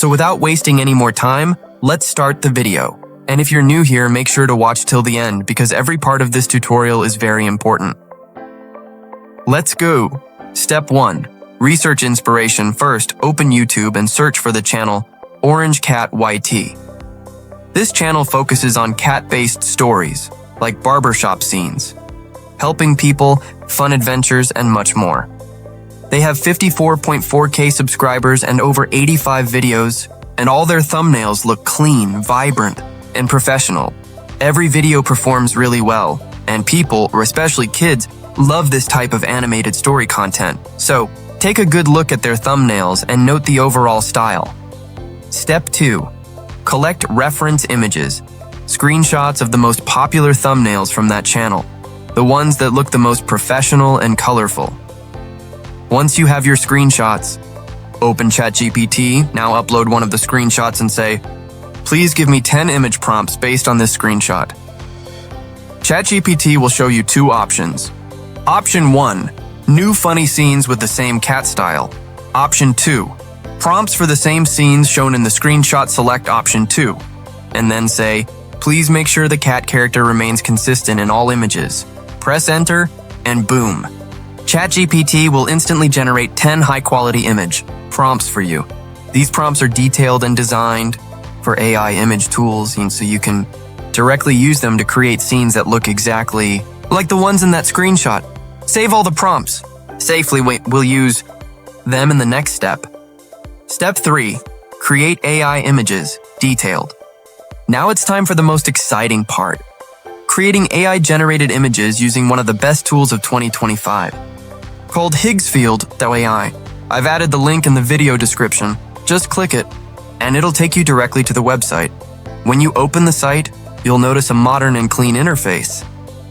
So without wasting any more time, let's start the video. And if you're new here, make sure to watch till the end because every part of this tutorial is very important. Let's go. Step 1. Research inspiration. First, open YouTube and search for the channel Orange Cat YT. This channel focuses on cat-based stories, like barbershop scenes, helping people, fun adventures, and much more. They have 54.4K subscribers and over 85 videos, and all their thumbnails look clean, vibrant, and professional. Every video performs really well, and people, or especially kids, love this type of animated story content. So, take a good look at their thumbnails and note the overall style. Step 2. Collect reference images, screenshots of the most popular thumbnails from that channel, the ones that look the most professional and colorful. Once you have your screenshots, open ChatGPT, now upload one of the screenshots and say, "Please give me 10 image prompts based on this screenshot." ChatGPT will show you two options. Option 1, new funny scenes with the same cat style. Option 2, prompts for the same scenes shown in the screenshot. Select option 2, and then say, "Please make sure the cat character remains consistent in all images." Press enter, and boom. ChatGPT will instantly generate 10 high-quality image prompts for you. These prompts are detailed and designed for AI image tools, so you can directly use them to create scenes that look exactly like the ones in that screenshot. Save all the prompts. Safely, we'll use them in the next step. Step 3. Create AI images, detailed. Now it's time for the most exciting part. Creating AI-generated images using one of the best tools of 2025, called Higgsfield AI. I've added the link in the video description. Just click it, and it'll take you directly to the website. When you open the site, you'll notice a modern and clean interface.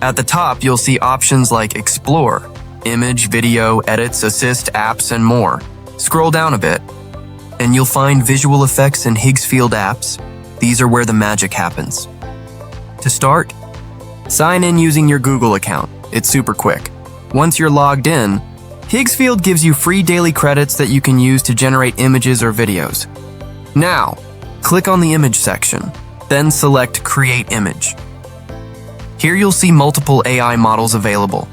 At the top, you'll see options like Explore, Image, Video, Edits, Assist, Apps, and more. Scroll down a bit, and you'll find Visual Effects and Higgsfield Apps. These are where the magic happens. To start, sign in using your Google account. It's super quick. Once you're logged in, Higgsfield gives you free daily credits that you can use to generate images or videos. Now, click on the image section, then select Create Image. Here you'll see multiple AI models available,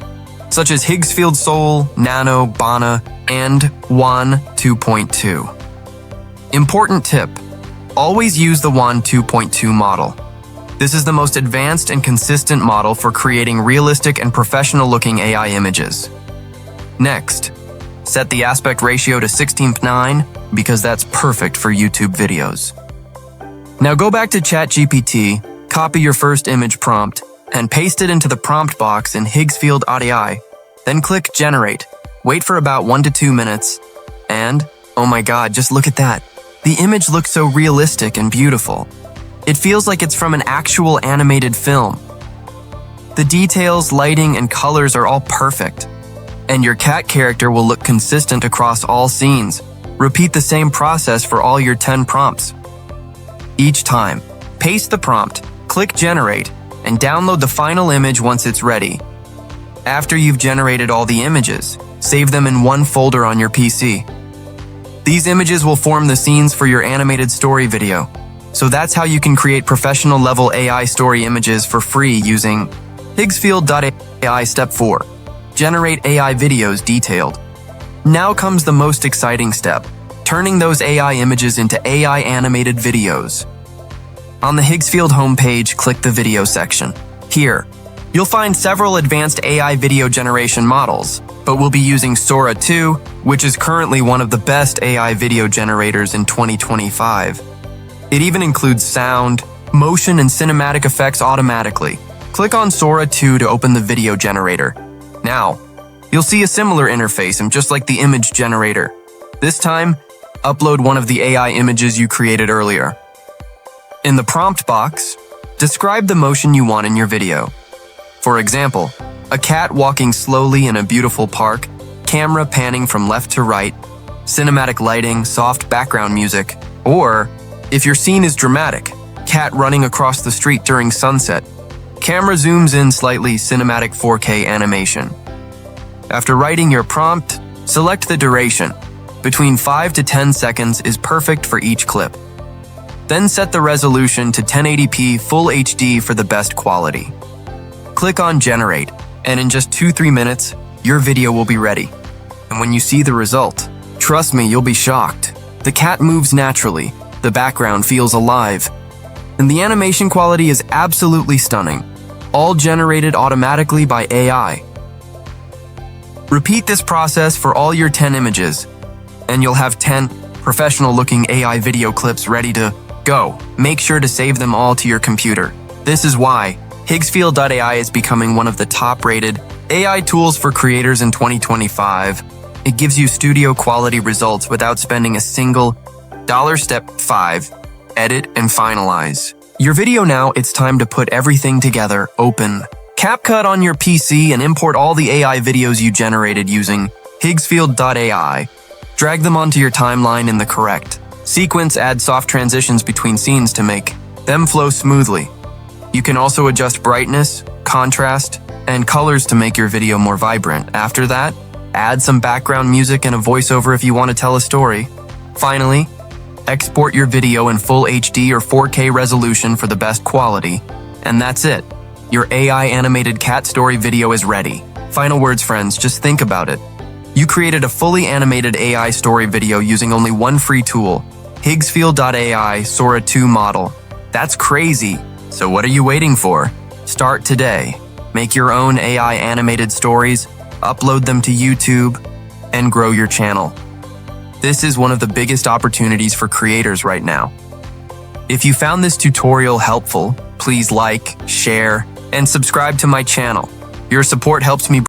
such as Higgsfield Sora, Nano, Bana, and WAN 2.2. Important tip: always use the WAN 2.2 model. This is the most advanced and consistent model for creating realistic and professional-looking AI images. Next, set the aspect ratio to 16:9 because that's perfect for YouTube videos. Now go back to ChatGPT, copy your first image prompt, and paste it into the prompt box in Higgsfield AI. Then click Generate. Wait for about 1 to 2 minutes, and, oh my god, just look at that. The image looks so realistic and beautiful. It feels like it's from an actual animated film. The details, lighting, and colors are all perfect. And your cat character will look consistent across all scenes. Repeat the same process for all your 10 prompts. Each time, paste the prompt, click Generate, and download the final image once it's ready. After you've generated all the images, save them in one folder on your PC. These images will form the scenes for your animated story video. So that's how you can create professional-level AI story images for free using Higgsfield.ai. Step 4. Generate AI videos detailed. Now comes the most exciting step, turning those AI images into AI animated videos. On the Higgsfield homepage, click the video section. Here, you'll find several advanced AI video generation models, but we'll be using Sora 2, which is currently one of the best AI video generators in 2025. It even includes sound, motion, and cinematic effects automatically. Click on Sora 2 to open the video generator. Now, you'll see a similar interface and just like the image generator. This time, upload one of the AI images you created earlier. In the prompt box, describe the motion you want in your video. For example, a cat walking slowly in a beautiful park, camera panning from left to right, cinematic lighting, soft background music, or, if your scene is dramatic, cat running across the street during sunset, camera zooms in slightly, cinematic 4K animation. After writing your prompt, select the duration. Between 5 to 10 seconds is perfect for each clip. Then set the resolution to 1080p Full HD for the best quality. Click on Generate, and in just 2-3 minutes, your video will be ready. And when you see the result, trust me, you'll be shocked. The cat moves naturally, the background feels alive, and the animation quality is absolutely stunning, all generated automatically by AI. Repeat this process for all your 10 images, and you'll have 10 professional-looking AI video clips ready to go. Make sure to save them all to your computer. This is why Higgsfield.ai is becoming one of the top-rated AI tools for creators in 2025. It gives you studio-quality results without spending a single dollar. Step 5. Edit and finalize. Your video now, it's time to put everything together. Open CapCut on your PC and import all the AI videos you generated using Higgsfield.ai. Drag them onto your timeline in the correct sequence. Add soft transitions between scenes to make them flow smoothly. You can also adjust brightness, contrast, and colors to make your video more vibrant. After that, add some background music and a voiceover if you want to tell a story. Finally, export your video in Full HD or 4K resolution for the best quality. And that's it. Your AI animated cat story video is ready. Final words, friends, just think about it. You created a fully animated AI story video using only one free tool, Higgsfield.ai Sora 2 model. That's crazy. So what are you waiting for? Start today. Make your own AI animated stories, upload them to YouTube, and grow your channel. This is one of the biggest opportunities for creators right now. If you found this tutorial helpful, please like, share, and subscribe to my channel. Your support helps me